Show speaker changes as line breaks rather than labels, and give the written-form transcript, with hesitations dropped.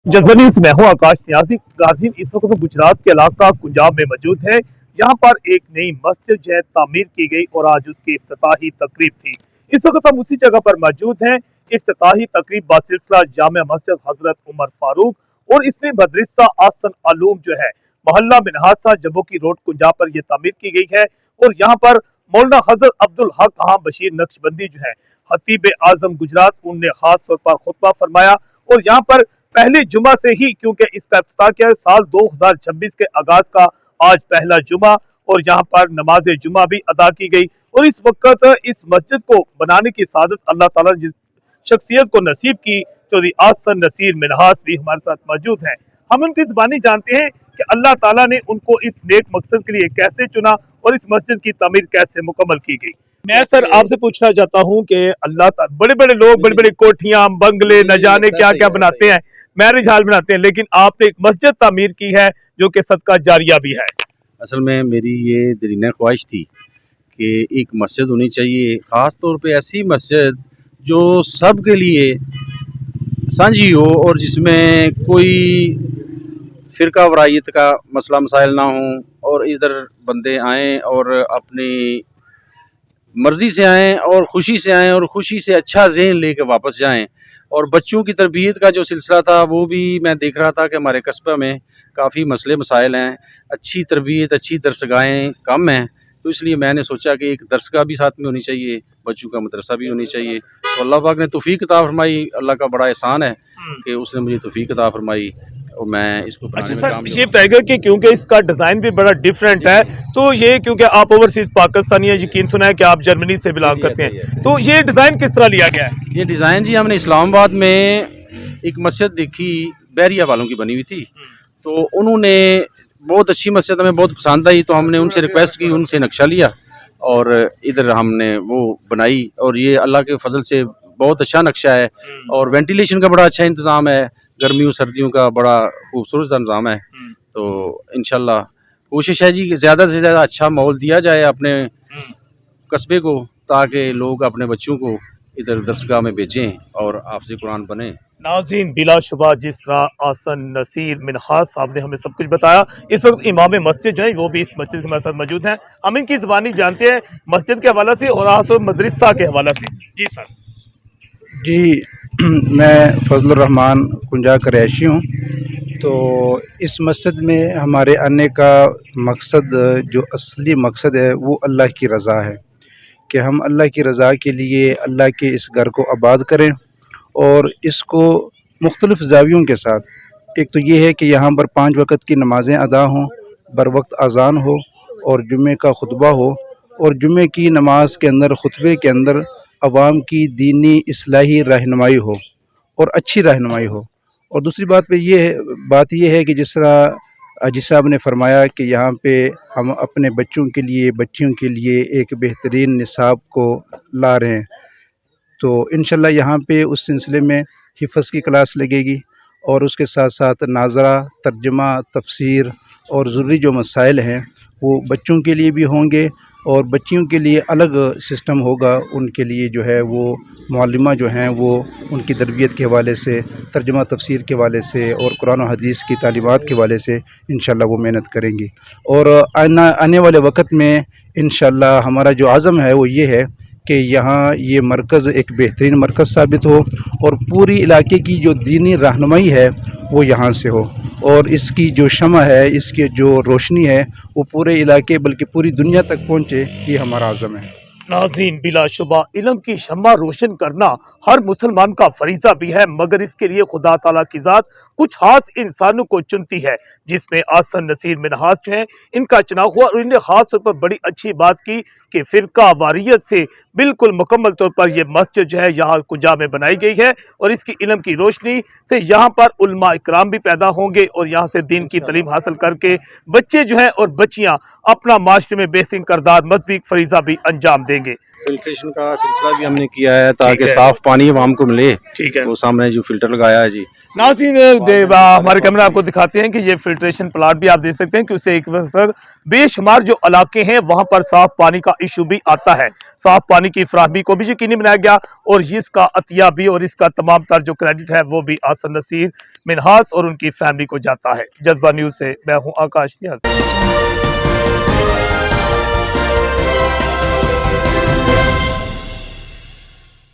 जज्बा न्यूज़ में हूं आकाश न्याजी। गाजीन इस वक्त गुजरात के इलाका कुंजाब में मौजूद है। यहाँ पर एक नई मस्जिद जो है तामीर की गई और आज उसकी इफ्तिताही तकरीब थी। इस वक्त हम उसी जगह पर मौजूद हैं। इफ्तिताही तकरीब बासिलसिला जामिया मस्जिद हजरत उमर फारूक और इसमें मदरसा आसन आलूम जो है मोहल्ला मिनहासा जम्मू की रोड कुंजाब पर यह तामीर की गई है। और यहाँ पर मौलाना हजरत अब्दुल हक कहा बशीर नक्शबंदी जो है खतीब आजम गुजरात, उनने खास तौर पर खुतबा फरमाया। और यहाँ पर पहले जुमा से ही, क्योंकि इसका इफ्तिताह किया साल 2026 के आगाज का आज पहला जुमा, और यहाँ पर नमाज जुमा भी अदा की गई। और इस वक्त इस मस्जिद को बनाने की सादत अल्लाह ताला ने जिस शख्सियत को नसीब की, चौधरी आसन नसीर मिनहास भी हमारे साथ मौजूद हैं। हम उनकी ज़बानी जानते हैं कि अल्लाह ताला ने उनको इस नेक मकसद के लिए कैसे चुना और इस मस्जिद की तामीर कैसे मुकम्मल की गई। मैं सर आपसे पूछना चाहता हूँ कि अल्लाह ताला, बड़े बड़े लोग बड़ी बड़ी कोठियां, बंगले, न जाने क्या क्या बनाते हैं, मैरिज हॉल बनाते हैं, लेकिन आपने एक मस्जिद तामीर की है जो कि सदका जारिया भी है।
असल में मेरी ये दरीना ख्वाहिश थी कि एक मस्जिद होनी चाहिए, ख़ास तौर पे ऐसी मस्जिद जो सब के लिए साझी हो और जिसमें कोई फ़िरका वरायत का मसला मसाइल ना हो, और इधर बंदे आएँ और अपनी मर्ज़ी से आएँ और ख़ुशी से आएँ और ख़ुशी से अच्छा ज़हन लेके वापस जाएँ। और बच्चों की तरबियत का जो सिलसिला था वो भी मैं देख रहा था कि हमारे कस्बे में काफ़ी मसले मसाइल हैं, अच्छी तरबियत, अच्छी दरसगाहें कम हैं। तो इसलिए मैंने सोचा कि एक दरसगाह भी साथ में होनी चाहिए, बच्चों का मदरसा भी होनी चाहिए। तो अल्लाह पाक ने तौफीक अता फरमाई, अल्लाह का बड़ा एहसान है कि उसने मुझे तौफीक अता फरमाई और मैं इसको बनाने में कामयाब।
ये बताएगा कि क्योंकि इसका डिज़ाइन भी बड़ा डिफरेंट है, तो ये क्योंकि आप ओवरसीज पाकिस्तानी है, यकीन सुना है कि आप जर्मनी से बिलोंग करते हैं, तो ये डिज़ाइन किस तरह लिया गया है?
ये डिज़ाइन जी हमने इस्लामाबाद में एक मस्जिद देखी, बैरिया वालों की बनी हुई थी, तो उन्होंने बहुत अच्छी मस्जिद हमें बहुत पसंद आई, तो हमने उनसे रिक्वेस्ट की, उनसे नक्शा लिया और इधर हमने वो बनाई। और ये अल्लाह के फजल से बहुत अच्छा नक्शा है और वेंटिलेशन का बड़ा अच्छा इंतज़ाम है, गर्मियों सर्दियों का बड़ा खूबसूरत इंतज़ाम है। तो इंशाल्लाह कोशिश है जी कि ज़्यादा से ज़्यादा अच्छा माहौल दिया जाए अपने कस्बे को, ताकि लोग अपने बच्चों को इधर दरसगाह में भेजें और हाफ़िज़ कुरान बने।
नाज़रीन, बिलाशुबा जिस तरह आसन नसीर मिनहास साहब ने हमें सब कुछ बताया, इस वक्त इमाम मस्जिद जो है वो भी इस मस्जिद के हमारे साथ मौजूद हैं। हम इनकी ज़बानी जानते हैं मस्जिद के हवाला से और आसो मदरसा के हवाला से। जी सर।
जी मैं फजलुर रहमान कुंजा का रहायशी हूँ। तो इस मस्जिद में हमारे आने का मकसद, जो असली मकसद है, वो अल्लाह की रज़ा है कि हम अल्लाह की रज़ा के लिए अल्लाह के इस घर को आबाद करें और इसको मुख्तलिफ़ ज़ावियों के साथ। एक तो ये है कि यहाँ पर 5 वक़्त की नमाज़ें अदा हों, बर वक्त अज़ान हो और जुमे का खुतबा हो, और जुमे की नमाज के अंदर खुतबे के अंदर अवाम की दीनी इस्लाही रहनुमाई हो और अच्छी रहनुमाई हो। और दूसरी बात ये है कि जिस तरह जिस साहब ने फरमाया कि यहाँ पे हम अपने बच्चों के लिए, बच्चियों के लिए एक बेहतरीन निसाब को ला रहे हैं, तो इंशाल्लाह यहाँ पे उस सिलसिले में हिफ़्ज़ की क्लास लगेगी और उसके साथ साथ नाज़रा, तर्जुमा, तफसीर और ज़रूरी जो मसाइल हैं वो बच्चों के लिए भी होंगे और बच्चियों के लिए अलग सिस्टम होगा। उनके लिए जो है वो मुअल्लिमा जो हैं वो उनकी तरबियत के हवाले से, तर्जुमा तफसीर के हवाले से और कुरान और हदीस की तालीमात के हवाले से इंशाल्लाह वो मेहनत करेंगी। और आने वाले वक़्त में इंशाल्लाह हमारा जो आज़म है वो ये है कि यहाँ ये मरकज़ एक बेहतरीन मरकज़ साबित हो और पूरी इलाके की जो दीनी रहनुमाई है वो यहाँ से हो, और इसकी जो शमा है, इसकी जो रोशनी है, वो पूरे इलाके बल्कि पूरी दुनिया तक पहुँचे, ये हमारा आज़म है।
नाज़रीन, बिलाशुबा इल्म की शम्मा रोशन करना हर मुसलमान का फरीज़ा भी है, मगर इसके लिए खुदा ताला की ज़ात कुछ खास इंसानों को चुनती है, जिसमें आसन नसीर मिनहास जो है इनका चुनाव हुआ। और इन्हें खास तौर पर बड़ी अच्छी बात की कि फ़िरका वारियत से बिल्कुल मुकम्मल तौर पर यह मस्जिद जो है यहाँ कुंजा में बनाई गई है, और इसकी इल्म की रोशनी से यहाँ पर उलमा इकराम भी पैदा होंगे और यहाँ से दीन की तालीम हासिल करके बच्चे जो हैं और बच्चियाँ अपना माशरे में बेहतरीन करदार, मजहबी फरीज़ा भी अंजाम देंगे। دیں گے.
فلٹریشن کا سلسلہ بھی ہم نے کیا ہے
ٹھیک
تاکہ
ہے.
صاف پانی عوام کو ملے.
ٹھیک ہے.
وہ سامنے جو فلٹر لگایا ہے جی.
ناظرین ہمارے کیمرہ آپ کو دکھاتے ہیں کہ یہ فلٹریشن پلانٹ بھی آپ دیکھ سکتے ہیں کہ اسے ایک وقت بے شمار جو علاقے ہیں وہاں پر صاف پانی کا ایشو بھی آتا ہے. صاف پانی کی فراہمی کو بھی یقینی بنایا گیا اور اس کا عطیہ بھی اور اس کا تمام تر جو کریڈٹ ہے وہ بھی آسن نصیر منہاس اور ان کی فیملی کو جاتا ہے. جذبہ نیوز سے میں ہوں آکاش سیاسی.